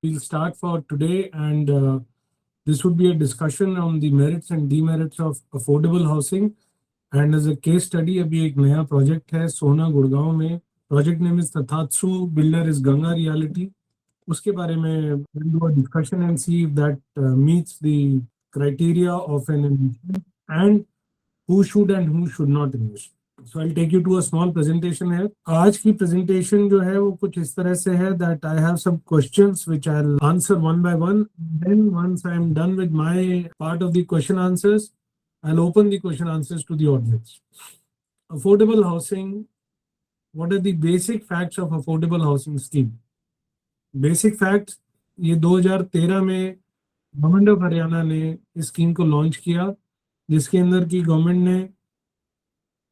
We'll start for today, and this would be a discussion on the merits and demerits of affordable housing. And as a case study, अभी एक नया project है सोना गुड़गांव में. Project name is Tathatsu, builder is Ganga Reality. उसके बारे में we'll do a discussion and see if that meets the criteria of an investment and who should and who should not invest. So I'll take you to a small presentation here. आज की presentation जो है वो कुछ इस तरह से है that I have some questions which I'll answer one by one. Then once I'm done with my part of the question answers, I'll open the question answers to the audience. Affordable housing. What are the basic facts of affordable housing scheme? Basic facts. ये 2013 में government of Haryana ने इस scheme को launch किया, जिसके अंदर की government ने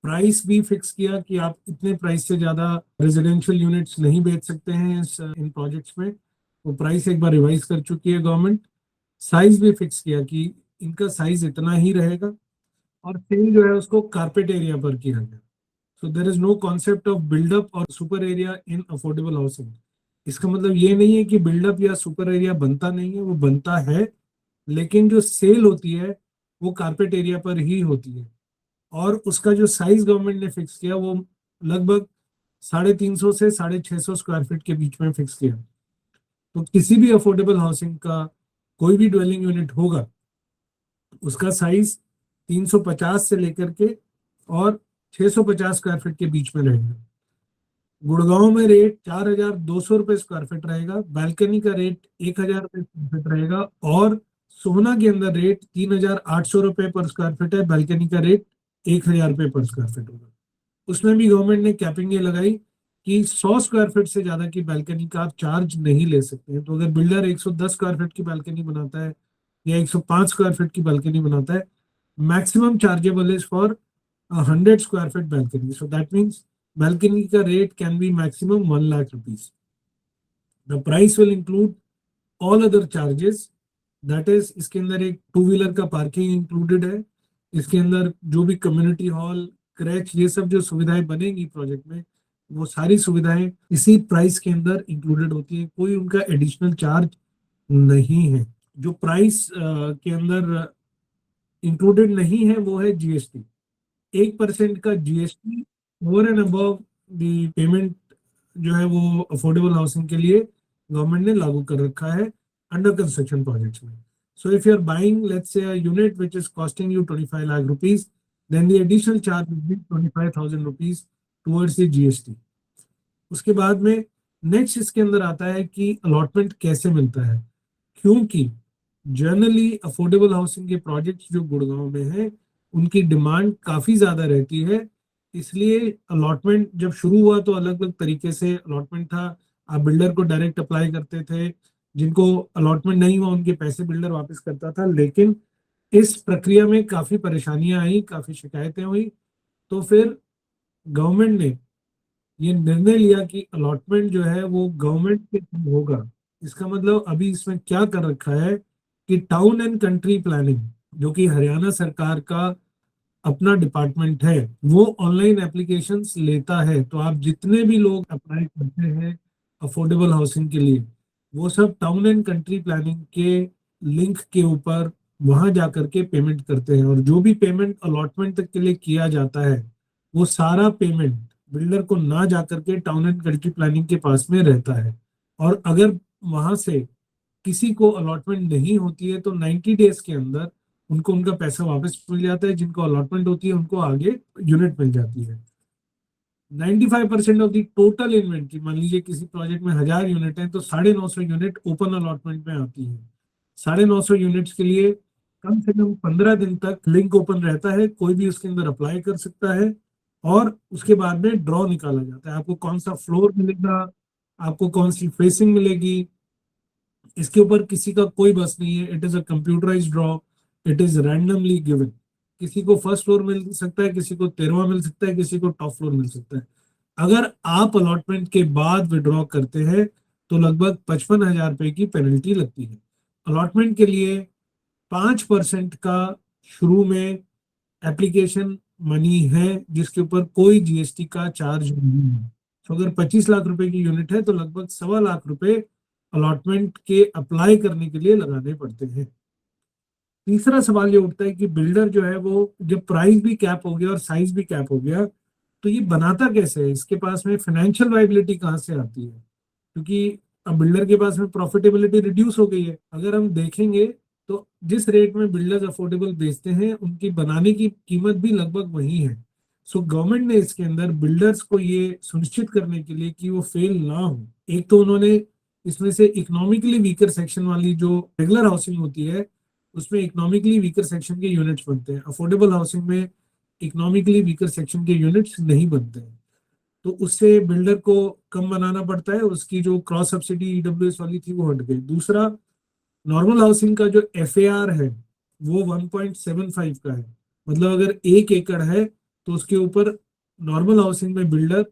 प्राइस भी फिक्स किया कि आप इतने प्राइस से ज्यादा रेजिडेंशियल यूनिट्स नहीं बेच सकते हैं इन प्रोजेक्ट्स में. वो प्राइस एक बार रिवाइज कर चुकी है गवर्नमेंट. साइज भी फिक्स किया कि इनका साइज इतना ही रहेगा और सेल जो है उसको कारपेट एरिया पर किया गया. So there is no concept of buildup और super area in affordable housing. इसका मतलब ये नहीं है कि बिल्डअप या सुपर एरिया बनता नहीं है, वो बनता है, लेकिन जो सेल होती है वो कारपेट एरिया पर ही होती है. और उसका जो साइज गवर्नमेंट ने फिक्स किया वो लगभग 350 से 650 स्क्वायर फीट के बीच में फिक्स किया. तो किसी भी अफोर्डेबल हाउसिंग का कोई भी ड्वेलिंग यूनिट होगा, उसका साइज 350 से लेकर के और 650 स्क्वायर फीट के बीच में रहेगा. गुड़गांव में रेट 4,200 रुपए स्क्वायर फीट रहेगा, बालकनी का रेट 1,000 रुपए स्क्वायर फीट रहेगा, और सोना के अंदर रेट 3,800 रुपए पर स्क्वायर फीट है, बालकनी का रेट 1,000 रुपए पर स्क्वायर फीट होगा. उसमें भी गवर्नमेंट ने कैपिंग ये लगाई कि 100 स्क्वायर फीट से ज्यादा की बालकनी का आप चार्ज नहीं ले सकते हैं. तो अगर बिल्डर 110 स्क्वायर फीट की बालकनी बनाता है या 105 स्क्वायर फीट की बालकनी बनाता है, maximum chargeable is for 100 square feet balcony. So that means balcony का rate can be maximum 1 lakh rupees. The price will include all other charges. That is, इसके अंदर एक 2 व्हीलर का पार्किंग इंक्लूडेड है. इसके अंदर जो भी कम्युनिटी हॉल, क्रैच, ये सब जो सुविधाएं बनेंगी प्रोजेक्ट में, वो सारी सुविधाएं इसी प्राइस के अंदर इंक्लूडेड होती है. कोई उनका एडिशनल चार्ज नहीं है. जो प्राइस के अंदर इंक्लूडेड नहीं है वो है जीएसटी. 1% का GST over and above the payment जो है वो अफोर्डेबल हाउसिंग के लिए गवर्नमेंट ने लागू कर रखा है अंडर कंस्ट्रक्शन प्रोजेक्ट्स में. So if you are buying, let's say, a unit which is costing you 25 lakh rupees, then the additional charge will be 25,000 rupees towards the GST. उसके बाद में नेक्स्ट इसके अंदर आता है कि अलॉटमेंट कैसे मिलता है, क्योंकि जनरली अफोर्डेबल हाउसिंग के प्रोजेक्ट्स जो गुड़गांव में हैं उनकी डिमांड काफी ज्यादा रहती है. इसलिए अलॉटमेंट जब शुरू हुआ तो अलग अलग तरीके से अलॉटमेंट था. आप बिल्डर को डायरेक्ट अप्लाई करते थे, जिनको अलॉटमेंट नहीं हुआ उनके पैसे बिल्डर वापस करता था. लेकिन इस प्रक्रिया में काफी परेशानियां आई, काफी शिकायतें हुई. तो फिर गवर्नमेंट ने ये निर्णय लिया कि अलॉटमेंट जो है वो गवर्नमेंट के थ्रू होगा. इसका मतलब अभी इसमें क्या कर रखा है कि टाउन एंड कंट्री प्लानिंग, जो कि हरियाणा सरकार का अपना डिपार्टमेंट है, वो ऑनलाइन एप्लीकेशंस लेता है. तो आप जितने भी लोग अप्लाई करते हैं अफोर्डेबल हाउसिंग के लिए, वो सब टाउन एंड कंट्री प्लानिंग के लिंक के ऊपर वहां जाकर के पेमेंट करते हैं. और जो भी पेमेंट अलॉटमेंट तक के लिए किया जाता है वो सारा पेमेंट बिल्डर को ना जाकर के टाउन एंड कंट्री प्लानिंग के पास में रहता है. और अगर वहां से किसी को अलॉटमेंट नहीं होती है तो 90 डेज के अंदर उनको उनका पैसा वापस मिल जाता है. जिनको अलॉटमेंट होती है उनको आगे यूनिट मिल जाती है. 95% ऑफ द टोटल इन्वेंट्री, मान लीजिए किसी प्रोजेक्ट में 1,000 यूनिट है तो 950 यूनिट ओपन अलॉटमेंट में आती है. 950 यूनिट्स के लिए कम से कम 15 दिन तक लिंक ओपन रहता है. कोई भी उसके अंदर अप्लाई कर सकता है और उसके बाद में ड्रॉ निकाला जाता है. आपको कौन सा फ्लोर मिलेगा, आपको कौन सी फेसिंग मिलेगी, इसके ऊपर किसी का कोई बस नहीं है. It is a computerised draw, it is randomly given. किसी को फर्स्ट फ्लोर मिल सकता है, किसी को 13वां मिल सकता है, किसी को टॉप फ्लोर मिल सकता है. अगर आप अलॉटमेंट के बाद विड्रॉ करते हैं तो लगभग 55,000 रुपए की पेनल्टी लगती है. अलॉटमेंट के लिए 5% का शुरू में एप्लीकेशन मनी है, जिसके ऊपर कोई जीएसटी का चार्ज नहीं है. तो अगर 25 लाख रुपए की यूनिट है तो लगभग 1.25 लाख रुपए अलॉटमेंट के अप्लाई करने के लिए लगाने पड़ते हैं। तीसरा सवाल ये उठता है कि बिल्डर जो है वो जब प्राइस भी कैप हो गया और साइज भी कैप हो गया तो ये बनाता कैसे है, इसके पास में फाइनेंशियल वाइबिलिटी कहाँ से आती है, क्योंकि अब बिल्डर के पास में प्रॉफिटेबिलिटी रिड्यूस हो गई है। अगर हम देखेंगे तो जिस रेट में बिल्डर्स अफोर्डेबल बेचते हैं उनकी बनाने की कीमत भी लगभग वही है। सो गवर्नमेंट ने इसके अंदर बिल्डर्स को ये सुनिश्चित करने के लिए कि वो फेल ना हो, एक तो उन्होंने इसमें से इकोनॉमिकली वीकर सेक्शन वाली जो रेगुलर हाउसिंग होती है उसमें इकोनॉमिकली वीकर सेक्शन के यूनिट्स बनते हैं, अफोर्डेबल हाउसिंग में इकोनॉमिकली वीकर सेक्शन के यूनिट्स नहीं बनते हैं। तो उससे बिल्डर को कम बनाना पड़ता है, उसकी जो क्रॉस सब्सिडी ईडब्ल्यूएस वाली थी वो हट गई। दूसरा, नॉर्मल हाउसिंग का जो एफएआर है वो 1.75 का है, मतलब अगर 1 एकड़ है तो उसके ऊपर नॉर्मल हाउसिंग में बिल्डर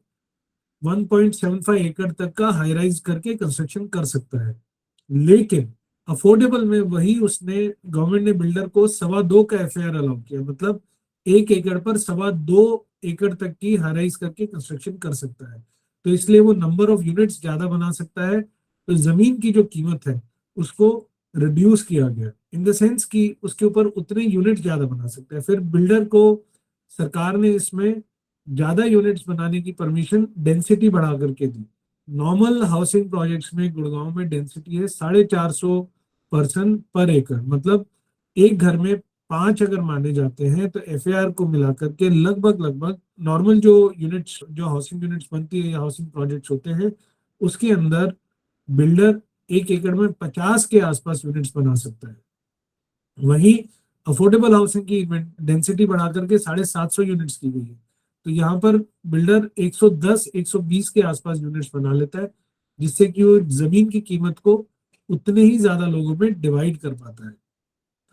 1.75 एकड़ तक का हाई राइज करके कंस्ट्रक्शन कर सकता है। लेकिन अफोर्डेबल में वही उसने गवर्नमेंट ने बिल्डर को 2.25 का एफआईआर अलाउ किया, मतलब 1 एकड़ पर 2.25 एकड़ तक की हाई राइज करके कंस्ट्रक्शन कर सकता है। तो इसलिए वो नंबर ऑफ यूनिट्स ज्यादा बना सकता है, तो जमीन की जो कीमत है उसको रिड्यूस किया गया इन द सेंस कि उसके ऊपर उतने यूनिट ज्यादा बना सकता है। फिर बिल्डर को सरकार ने इसमें ज्यादा यूनिट्स बनाने की परमिशन डेंसिटी बढ़ा करके दी। नॉर्मल हाउसिंग प्रोजेक्ट्स में गुड़गांव में डेंसिटी है 450 पर्सन पर एकड़, मतलब एक घर में 5 अगर माने जाते हैं तो एफएआर को मिला करके लगभग लगभग नॉर्मल जो यूनिट्स जो हाउसिंग यूनिट्स बनती है या हाउसिंग प्रोजेक्ट्स होते हैं उसके अंदर बिल्डर 1 एकड़ में 50 के आसपास यूनिट्स बना सकता है। वहीं अफोर्डेबल हाउसिंग की डेंसिटी बढ़ा करके 750 यूनिट्स की गई है, तो यहाँ पर बिल्डर 110 120 के आसपास यूनिट्स बना लेता है, जिससे कि वो जमीन की कीमत को उतने ही ज्यादा लोगों में डिवाइड कर पाता है।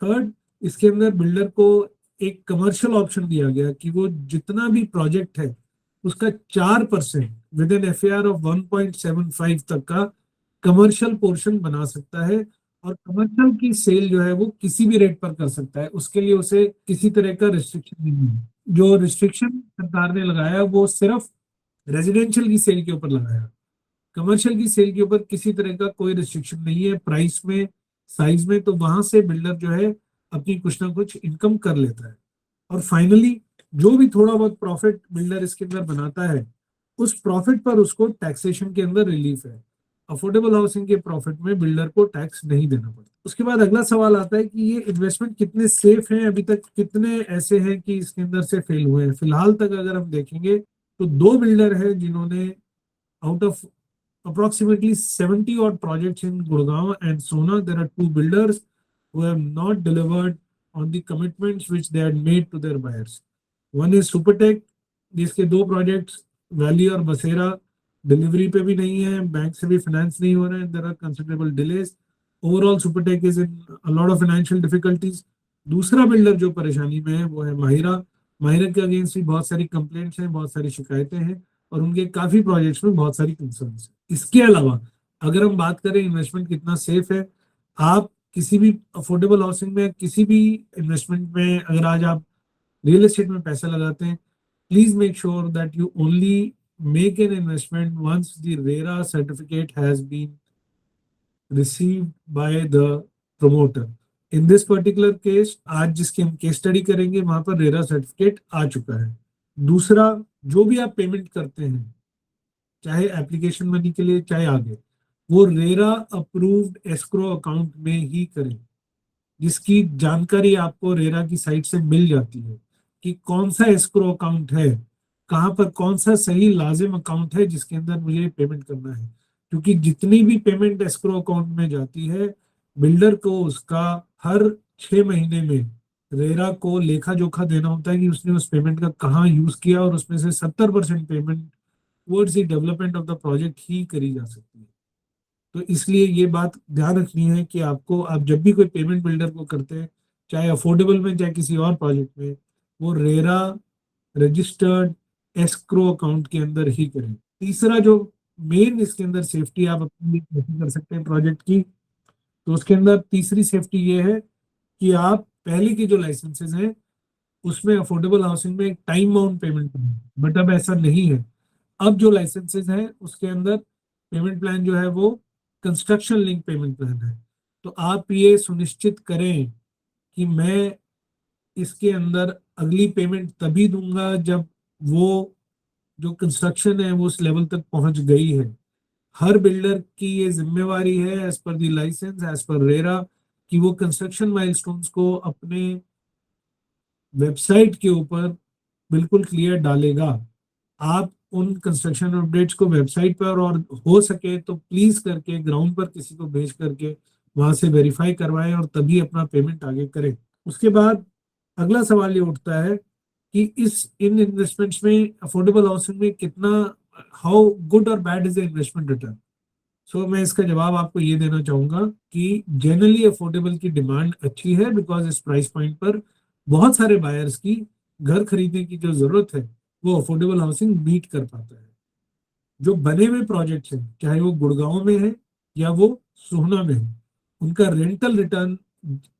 थर्ड, इसके अंदर बिल्डर को एक कमर्शियल ऑप्शन दिया गया कि वो जितना भी प्रोजेक्ट है उसका 4% विद एन एफएआर ऑफ 1.75 तक का कमर्शियल पोर्शन बना सकता है। और कमर्शियल की सेल जो है वो किसी भी रेट पर कर सकता है, उसके लिए उसे किसी तरह का रिस्ट्रिक्शन नहीं है। जो रिस्ट्रिक्शन सरकार ने लगाया वो सिर्फ रेजिडेंशियल की सेल के ऊपर लगाया, कमर्शियल की सेल के ऊपर किसी तरह का कोई रिस्ट्रिक्शन नहीं है प्राइस में, साइज में। तो वहां से बिल्डर जो है अपनी कुछ ना कुछ इनकम कर लेता है। और फाइनली जो भी थोड़ा बहुत प्रॉफिट बिल्डर इसके अंदर बनाता है उस प्रॉफिट पर उसको टैक्सेशन के अंदर रिलीफ है। अफोर्डेबल हाउसिंग के प्रॉफिट में बिल्डर को टैक्स नहीं देना पड़ता। उसके बाद अगला सवाल आता है कि ये इन्वेस्टमेंट कितने सेफ हैं, अभी तक कितने ऐसे हैं कि इसके अंदर से फेल हुए हैं। फिलहाल तक अगर हम देखेंगे तो 2 बिल्डर हैं जिन्होंने out of approximately 70 odd projects in Gurgaon and Sona, there are 2 builders who have not delivered on the commitments which they had made to their buyers. One is Supertech, जिसके 2 प्रोजेक्ट्स वैली और बसेरा delivery पे भी नहीं है, bank से भी finance नहीं हो रहे हैं, there are considerable delays. Overall Supertech is in a lot of financial difficulties. दूसरा बिल्डर जो परेशानी में है वो है माहिरा। माहिरा के अगेंस्ट भी बहुत सारी कंप्लेंट्स हैं, बहुत सारी शिकायतें हैं और उनके काफी प्रोजेक्ट्स में बहुत सारी कंसर्न्स हैं। इसके अलावा अगर हम बात करें इन्वेस्टमेंट कितना सेफ है, आप किसी भी अफोर्डेबल हाउसिंग में किसी भी इन्वेस्टमेंट में अगर आज आप रियल एस्टेट में पैसा लगाते हैं, please make sure that you only make an investment once the RERA certificate has been received by the promoter. In this particular case, आज जिसकी हम केस स्टडी करेंगे वहां पर रेरा सर्टिफिकेट आ चुका है। दूसरा, जो भी आप पेमेंट करते हैं चाहे एप्लीकेशन मनी के लिए चाहे आगे, वो रेरा अप्रूव्ड एस्क्रो अकाउंट में ही करें, जिसकी जानकारी आपको रेरा की साइट से मिल जाती है कि कौन सा एस्क्रो अकाउंट है, कहाँ पर कौन सा सही लाजिम अकाउंट है जिसके अंदर मुझे पेमेंट करना है। क्योंकि जितनी भी पेमेंट एस्क्रो अकाउंट में जाती है बिल्डर को उसका हर 6 महीने में रेरा को लेखा जोखा देना होता है कि उसने उस पेमेंट का कहाँ यूज किया और उसमें से 70% payment towards the development of the project ही करी जा सकती है। तो इसलिए ये बात ध्यान रखनी है कि आपको, आप जब भी कोई पेमेंट बिल्डर को करते हैं चाहे अफोर्डेबल में चाहे किसी और प्रोजेक्ट में, वो रेरा रजिस्टर्ड एस्क्रो अकाउंट के अंदर ही करें। तीसरा जो मेन इसके अंदर सेफ्टी आप अपने लिए कैसे कर सकते हैं प्रोजेक्ट की, तो उसके अंदर तीसरी सेफ्टी ये है कि आप पहले की जो लाइसेंसेज हैं उसमें अफोर्डेबल हाउसिंग में एक टाइम बाउंड पेमेंट करें, बट अब ऐसा नहीं है। अब जो लाइसेंसेज हैं उसके अंदर पेमेंट प्लान जो है वो कंस्ट्रक्शन लिंक पेमेंट प्लान है। तो आप ये सुनिश्चित करें कि मैं इसके अंदर अगली पेमेंट तभी दूंगा जब वो जो कंस्ट्रक्शन है वो उस लेवल तक पहुंच गई है। हर बिल्डर की ये जिम्मेवारी है एज पर दी लाइसेंस, एज पर रेरा, कि वो कंस्ट्रक्शन माइलस्टोन्स को अपने वेबसाइट के ऊपर बिल्कुल क्लियर डालेगा। आप उन कंस्ट्रक्शन अपडेट्स को वेबसाइट पर और हो सके तो प्लीज करके ग्राउंड पर किसी को भेज करके वहां से वेरीफाई करवाएं और तभी अपना पेमेंट आगे करें। उसके बाद अगला सवाल ये उठता है कि इस इन इन्वेस्टमेंट्स में अफोर्डेबल हाउसिंग में कितना, हाउ गुड और bad is the investment return. So मैं इसका जवाब आपको ये देना चाहूंगा कि जनरली अफोर्डेबल की डिमांड अच्छी है, बिकॉज इस प्राइस पॉइंट पर बहुत सारे बायर्स की घर खरीदने की जो जरूरत है वो अफोर्डेबल हाउसिंग मीट कर पाता है। जो बने हुए प्रोजेक्ट्स हैं, चाहे वो गुड़गांव में है या वो सोहना में है, उनका रेंटल रिटर्न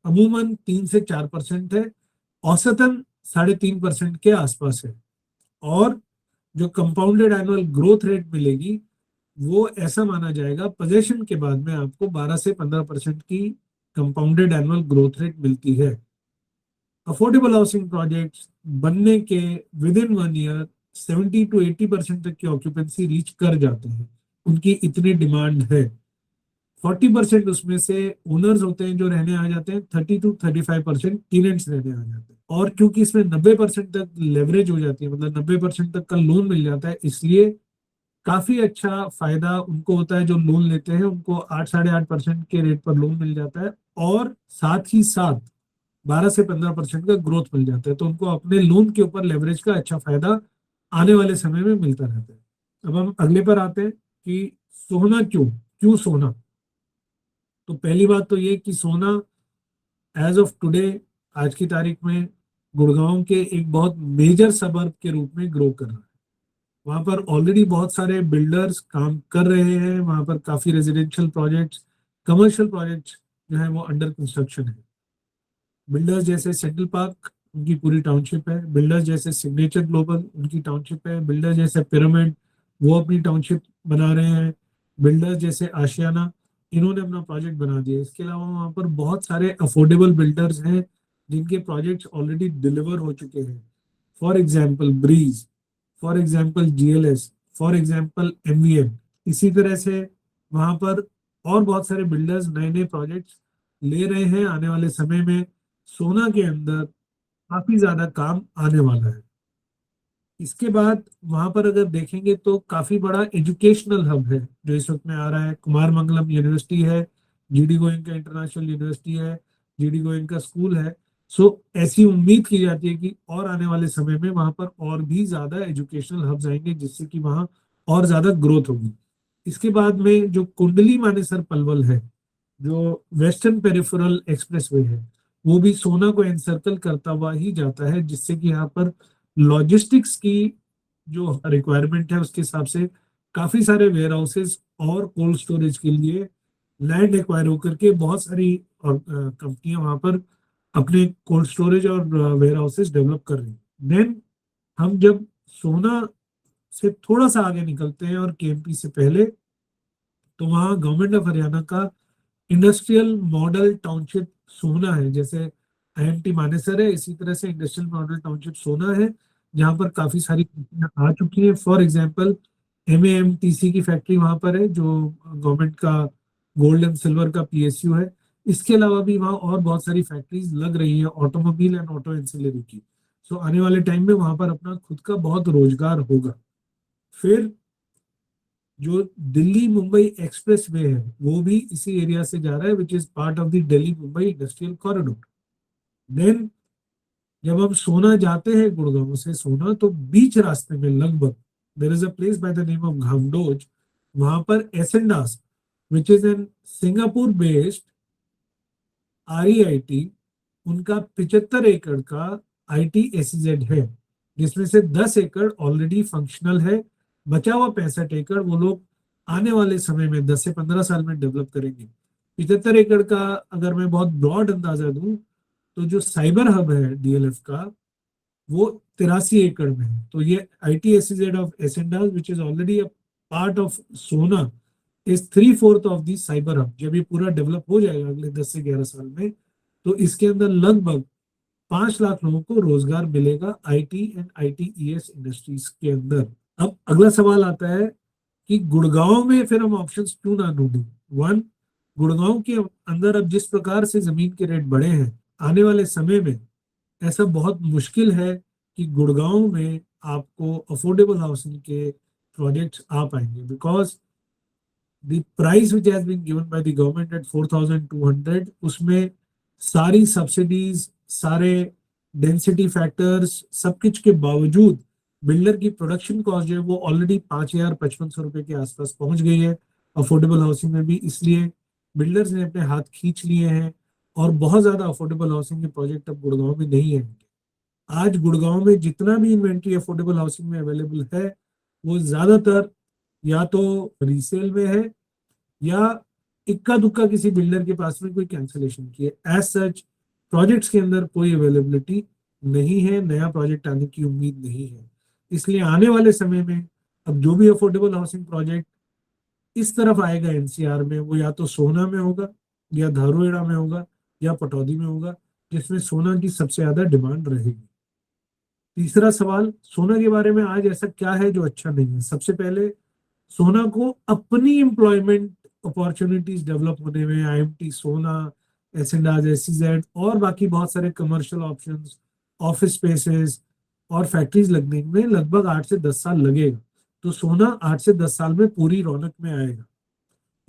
अमूमन 3 से 4% है, औसतन 3.5% के आसपास है। और जो कंपाउंडेड एनुअल ग्रोथ रेट मिलेगी वो ऐसा माना जाएगा पोजेशन के बाद में आपको 12 से 15% की कंपाउंडेड एनुअल ग्रोथ रेट मिलती है। अफोर्डेबल हाउसिंग प्रोजेक्ट्स बनने के विद इन 1 ईयर 70 to 80% तक की ऑक्यूपेंसी रीच कर जाते हैं, उनकी इतनी डिमांड है। 40% उसमें से ओनर्स होते हैं जो रहने आ जाते हैं, 30 to 35% टेनेंट्स रहने आ जाते हैं। और क्योंकि इसमें 90% तक लेवरेज हो जाती है, मतलब 90% तक का लोन मिल जाता है, इसलिए काफी अच्छा फायदा उनको होता है। जो लोन लेते हैं उनको 8 साढ़े 8% के रेट पर लोन मिल जाता है और साथ ही साथ 12 से 15% का ग्रोथ मिल जाता है। तो उनको अपने लोन के ऊपर लेवरेज का अच्छा फायदा आने वाले समय में मिलता रहता है। अब हम अगले पर आते हैं कि सोना क्यों, क्यों सोना। तो पहली बात तो ये कि सोना एज ऑफ टुडे, आज की तारीख में गुड़गांव के एक बहुत मेजर सबर्ब के रूप में ग्रो कर रहा है। वहां पर ऑलरेडी बहुत सारे बिल्डर्स काम कर रहे हैं, वहां पर काफी रेजिडेंशियल प्रोजेक्ट्स, कमर्शियल प्रोजेक्ट्स जो है वो अंडर कंस्ट्रक्शन है। बिल्डर्स जैसे सेंट्रल पार्क, उनकी पूरी टाउनशिप है। बिल्डर्स जैसे सिग्नेचर ग्लोबल, उनकी टाउनशिप है। बिल्डर्स जैसे पिरामिड, वो अपनी टाउनशिप बना रहे हैं। बिल्डर्स जैसे आशियाना, इन्होंने अपना प्रोजेक्ट बना दिया। इसके अलावा वहाँ पर बहुत सारे अफोर्डेबल बिल्डर्स हैं जिनके प्रोजेक्ट्स ऑलरेडी डिलीवर हो चुके हैं। For example Breeze, for example GLS, for example MVM. इसी तरह से वहां पर और बहुत सारे बिल्डर्स नए नए प्रोजेक्ट्स ले रहे हैं। आने वाले समय में सोना के अंदर काफी ज्यादा काम आने वाला है। इसके बाद वहां पर अगर देखेंगे तो काफी बड़ा एजुकेशनल हब है जो इस वक्त में आ रहा है। कुमार मंगलम यूनिवर्सिटी है, जीडी गोयनका इंटरनेशनल यूनिवर्सिटी है, जीडी गोयनका स्कूल है। सो ऐसी उम्मीद की जाती है कि और आने वाले समय में वहां पर और भी ज्यादा एजुकेशनल हब्स आएंगे, जिससे कि वहां और ज्यादा ग्रोथ होगी। इसके बाद में जो कुंडली मानेसर पलवल है, जो वेस्टर्न पेरिफेरल एक्सप्रेसवे है, वो भी सोना को एनसर्कल करता हुआ ही जाता है, जिससे कि यहाँ पर लॉजिस्टिक्स की जो रिक्वायरमेंट है उसके हिसाब से काफी सारे वेयर हाउसेस और कोल्ड स्टोरेज के लिए लैंड एक्वायर होकर के बहुत सारी कंपनियां वहां पर अपने कोल्ड स्टोरेज और वेयर हाउसेस डेवलप कर रही हैं। देन हम जब सोना से थोड़ा सा आगे निकलते हैं और केएमपी से पहले, तो वहाँ गवर्नमेंट ऑफ हरियाणा का इंडस्ट्रियल मॉडल टाउनशिप सोना है। जैसे आईएमटी मानेसर है, इसी तरह से इंडस्ट्रियल मॉडल टाउनशिप सोना है, जहाँ पर काफी सारी कंपनियां आ चुकी हैं। फॉर एग्जांपल एमएएमटीसी की फैक्ट्री वहां पर है, जो गवर्नमेंट का गोल्ड एंड सिल्वर का पीएसयू है। इसके अलावा भी वहाँ और बहुत सारी फैक्ट्रीज लग रही है ऑटोमोबाइल एंड ऑटो एंसिलरी की। सो आने वाले टाइम में वहां पर अपना खुद का बहुत रोजगार होगा। फिर जो दिल्ली मुंबई एक्सप्रेस वे है वो भी इसी एरिया से जा रहा है, which is part of the Delhi Mumbai industrial corridor. Then जब हम सोना जाते हैं गुड़गांव से सोना, तो बीच रास्ते में लगभग there is a place by the name of Ghamroj. वहां पर Ascendas, which is an Singapore based REIT, उनका 75 एकड़ का आईटी एसईजेड है, जिसमें से 10 एकड़ ऑलरेडी फंक्शनल है। बचा हुआ 65 एकड़ वो लोग आने वाले समय में 10 से 15 साल में डेवलप करेंगे। 75 एकड़ का अगर मैं बहुत ब्रॉड अंदाजा दूं, तो जो साइबर हब है डीएलएफ का, वो 83 एकड़ में है। तो ये IT SEZ of Ascendas, which is already a part of Sohna, is 3/4 of the cyber hub. जब ये पूरा डेवलप हो जाएगा अगले 10 से 11 साल में, तो इसके अंदर लगभग 5 लाख लोगों को रोजगार मिलेगा आईटी एंड आईटीईएस इंडस्ट्रीज के अंदर। अब अगला सवाल आता है कि गुड़गांव में फिर हम ऑप्शंस क्यों ना ढूंढें। वन, गुड़गांव के अंदर अब जिस प्रकार से जमीन के रेट बढ़े हैं, आने वाले समय में ऐसा बहुत मुश्किल है कि गुड़गांव में आपको अफोर्डेबल हाउसिंग के प्रोजेक्ट्स आ पाएंगे, because the price which has been given by the government at 4,200, उसमें सारी सब्सिडीज, सारे डेंसिटी फैक्टर्स, सब कुछ के बावजूद बिल्डर की प्रोडक्शन कॉस्ट जो है वो ऑलरेडी 5,5500 रुपए के आसपास पहुंच गई है अफोर्डेबल हाउसिंग में भी। इसलिए बिल्डर्स ने अपने हाथ खींच लिए हैं और बहुत ज्यादा अफोर्डेबल हाउसिंग के प्रोजेक्ट अब गुड़गांव में नहीं है। आज गुड़गांव में जितना भी इन्वेंट्री अफोर्डेबल हाउसिंग में अवेलेबल है, वो ज्यादातर या तो रीसेल में है या इक्का दुक्का किसी बिल्डर के पास में कोई कैंसिलेशन की है। एज सच प्रोजेक्ट्स के अंदर कोई अवेलेबिलिटी नहीं है, नया प्रोजेक्ट आने की उम्मीद नहीं है। इसलिए आने वाले समय में अब जो भी अफोर्डेबल हाउसिंग प्रोजेक्ट इस तरफ आएगा एनसीआर में, वो या तो सोहना में होगा या धारूहेड़ा में होगा या पटौदी में होगा, जिसमें सोना की सबसे ज्यादा डिमांड रहेगी। तीसरा सवाल, सोना के बारे में आज ऐसा क्या है जो अच्छा नहीं है। सबसे पहले, सोना को अपनी एम्प्लॉयमेंट अपॉर्चुनिटीज डेवलप होने में, आईएमटी सोना, एसएनडाज, एसईजेड और बाकी बहुत सारे कमर्शियल ऑप्शंस, ऑफिस स्पेसेस और फैक्ट्रीज लगने में लगभग 8 से 10 साल लगेगा। तो सोना 8 से 10 साल में पूरी रौनक में आएगा।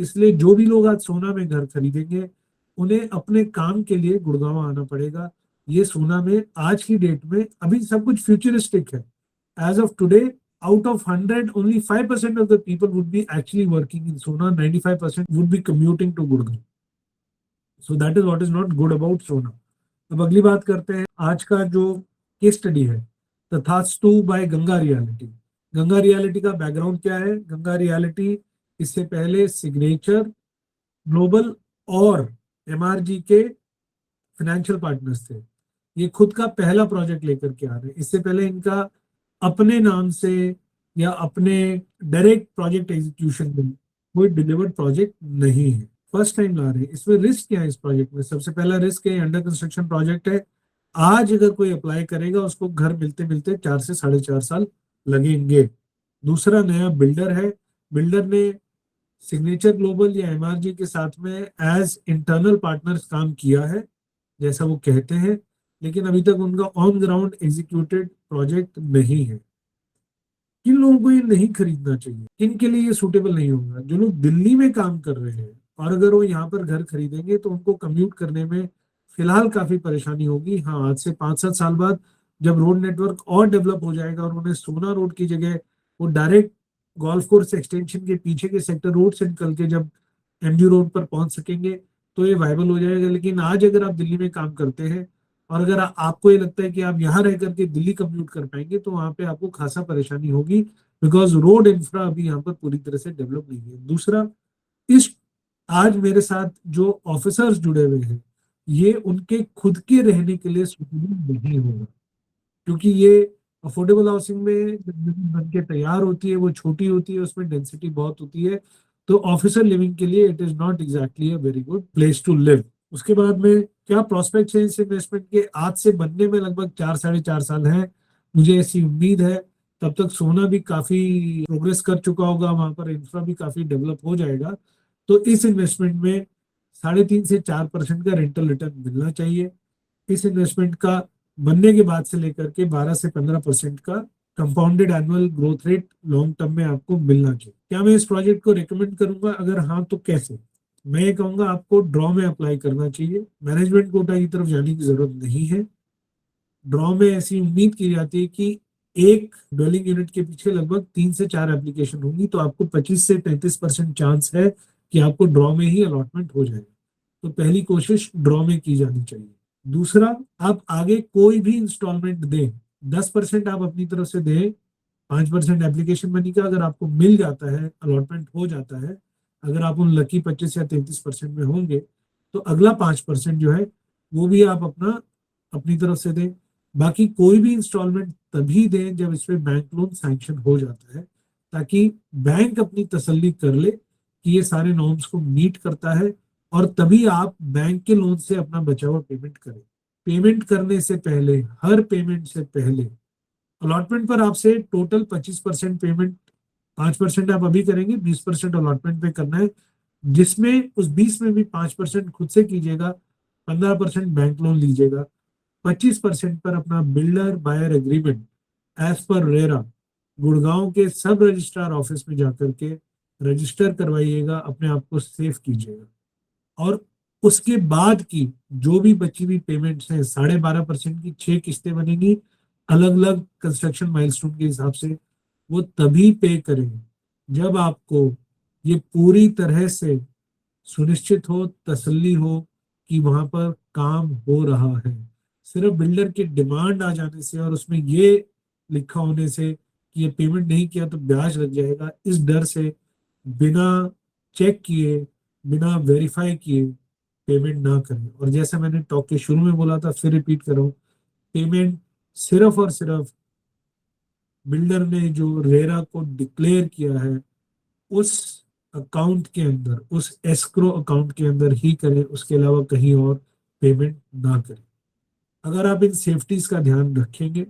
इसलिए जो भी लोग आज सोना में घर खरीदेंगे, उन्हें अपने काम के लिए गुड़गांव आना पड़ेगा। ये सोना में आज की डेट में अभी सब कुछ फ्यूचरिस्टिक है। As of today, out of 100, only 5% of the people would be actually working in Sona, 95% would be commuting to Gurgaon. So that is what is not good about Sona. अब अगली बात करते हैं आज का जो केस स्टडी है, Tathastu by Ganga Realty. Ganga Realty का बैकग्राउंड क्या है? गंगा रियलिटी इससे पहले सिग्नेचर, ग्लोबल और एमआरजी के फाइनेंशियल पार्टनर्स थे। ये खुद का पहला प्रोजेक्ट लेकर के आ रहे हैं। इससे पहले इनका अपने नाम से या अपने डायरेक्ट प्रोजेक्ट एग्जीक्यूशन में कोई डिलीवर्ड प्रोजेक्ट नहीं है, फर्स्ट टाइम ला रहे हैं। इसमें रिस्क क्या है इस प्रोजेक्ट में? सबसे पहला रिस्क है, अंडर कंस्ट्रक्शन प्रोजेक्ट है। आज अगर कोई अप्लाई करेगा, उसको घर मिलते मिलते 4 से 4.5 साल लगेंगे। दूसरा, नया बिल्डर है। बिल्डर ने सिग्नेचर ग्लोबल या एमआरजी के साथ में एज इंटरनल पार्टनर्स काम किया है, जैसा वो कहते हैं, लेकिन अभी तक उनका ऑन ग्राउंड एग्जीक्यूटेड प्रोजेक्ट नहीं है। किन लोगों को ये नहीं खरीदना चाहिए? किन के लिए ये सूटेबल नहीं होगा? जो लोग दिल्ली में काम कर रहे हैं और अगर वो यहाँ पर घर खरीदेंगे तो उनको कम्यूट करने में फिलहाल काफी परेशानी होगी। हाँ, आज से 5-7 साल बाद जब रोड नेटवर्क और डेवलप हो जाएगा और उन्हें सोना रोड की जगह वो डायरेक्ट गोल्फ कोर्स एक्सटेंशन के पीछे के सेक्टर रोड से निकल के जब एमजी रोड पर पहुंच सकेंगे तो ये वायबल हो जाएगा। लेकिन आज अगर आप दिल्ली में काम करते हैं और अगर आपको ये लगता है कि आप यहाँ रह करके दिल्ली कम्यूट कर पाएंगे, तो वहां पे आपको खासा परेशानी होगी, बिकॉज रोड इंफ्रा अभी यहाँ पर पूरी तरह से डेवलप नहीं है। दूसरा, इस आज मेरे साथ जो ऑफिसर्स जुड़े हुए हैं, ये उनके खुद के रहने के लिए सुटेबल नहीं होगा, क्योंकि ये अफोर्डेबल हाउसिंग में जब जमीन बन के तैयार होती है वो छोटी होती है, उसमें डेंसिटी बहुत होती है, तो ऑफिसर लिविंग के लिए it is not exactly a very good place to live. उसके बाद में क्या प्रोस्पेक्ट है इस इन्वेस्टमेंट के? आज से बनने में लगभग 4-4.5 साल है। मुझे ऐसी उम्मीद है तब तक सोना भी काफी प्रोग्रेस कर चुका होगा, वहां पर इंफ्रा भी काफी डेवलप हो जाएगा। तो इस इन्वेस्टमेंट में 3.5 से 4% का रेंटल रिटर्न मिलना चाहिए। इस इन्वेस्टमेंट का बनने के बाद से लेकर के 12 से 15% का compounded annual growth rate long term में आपको मिलना चाहिए। क्या मैं इस प्रोजेक्ट को रिकमेंड करूंगा? अगर हाँ तो कैसे? मैं ये कहूंगा आपको ड्रॉ में अप्लाई करना चाहिए। मैनेजमेंट कोटा की तरफ जाने की जरूरत नहीं है। ड्रॉ में ऐसी उम्मीद की जाती है कि एक ड्वेलिंग यूनिट के पीछे लगभग 3 से 4 एप्लीकेशन होंगी, तो आपको 25 से 33% चांस है कि आपको ड्रॉ में ही अलॉटमेंट हो जाएगा। तो पहली कोशिश ड्रॉ में की जानी चाहिए। दूसरा, आप आगे कोई भी इंस्टॉलमेंट दें, 10% आप अपनी तरफ से दें, 5% एप्लीकेशन मनी का अगर आपको मिल जाता है, अलॉटमेंट हो जाता है, अगर आप उन लकी 25 या 33% में होंगे, तो अगला 5% जो है वो भी आप अपनी तरफ से दें। बाकी कोई भी इंस्टॉलमेंट तभी दें जब इसमें बैंक लोन सैंक्शन हो जाता है, ताकि बैंक अपनी तसल्ली कर ले कि कि ये सारे नॉर्म्स को मीट करता है, और तभी आप बैंक के लोन से अपना बचा हुआ पेमेंट करें। पेमेंट करने से पहले, हर पेमेंट से पहले, अलॉटमेंट पर आपसे टोटल 25% पेमेंट, 5% आप अभी करेंगे, 20% अलॉटमेंट पे करना है, जिसमें उस 20 में भी 5% खुद से कीजिएगा, 15% बैंक लोन लीजिएगा, 25% पर अपना builder buyer agreement as per RERA Gurgaon के सब रजिस्ट्रार ऑफिस में जाकर के रजिस्टर करवाइएगा, अपने आप को सेफ कीजिएगा। और उसके बाद की जो भी बची हुई पेमेंट्स हैं, 12.5% की 6 किस्तें बनेंगी अलग अलग कंस्ट्रक्शन माइलस्टोन के हिसाब से, वो तभी पे करें जब आपको ये पूरी तरह से सुनिश्चित हो, तसल्ली हो कि वहां पर काम हो रहा है। सिर्फ बिल्डर की डिमांड आ जाने से और उसमें ये लिखा होने से कि ये पेमेंट नहीं किया तो ब्याज लग जाएगा, इस डर से बिना चेक किए, बिना वेरीफाई किए पेमेंट ना करें। और जैसे मैंने टॉक के शुरू में बोला था, फिर रिपीट कर रहा हूं, पेमेंट सिर्फ और सिर्फ बिल्डर ने जो रेरा को डिक्लेयर किया है उस अकाउंट के अंदर, उस एस्क्रो अकाउंट के अंदर ही करें, उसके अलावा कहीं और पेमेंट ना करें। अगर आप इन सेफ्टीज का ध्यान रखेंगे,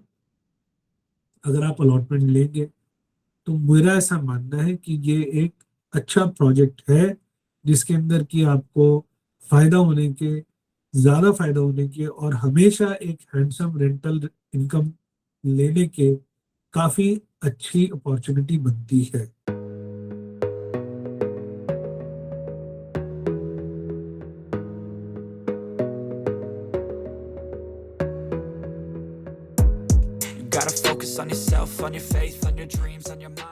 अगर आप अलॉटमेंट लेंगे, तो मेरा ऐसा मानना है कि ये एक अच्छा प्रोजेक्ट है जिसके अंदर कि आपको फायदा होने के, ज्यादा फायदा होने के, और हमेशा एक हैंडसम रेंटल इनकम लेने के काफी अच्छी अपॉर्चुनिटी बनती है। You gotta focus on yourself, on your faith, on your dreams, on your mind.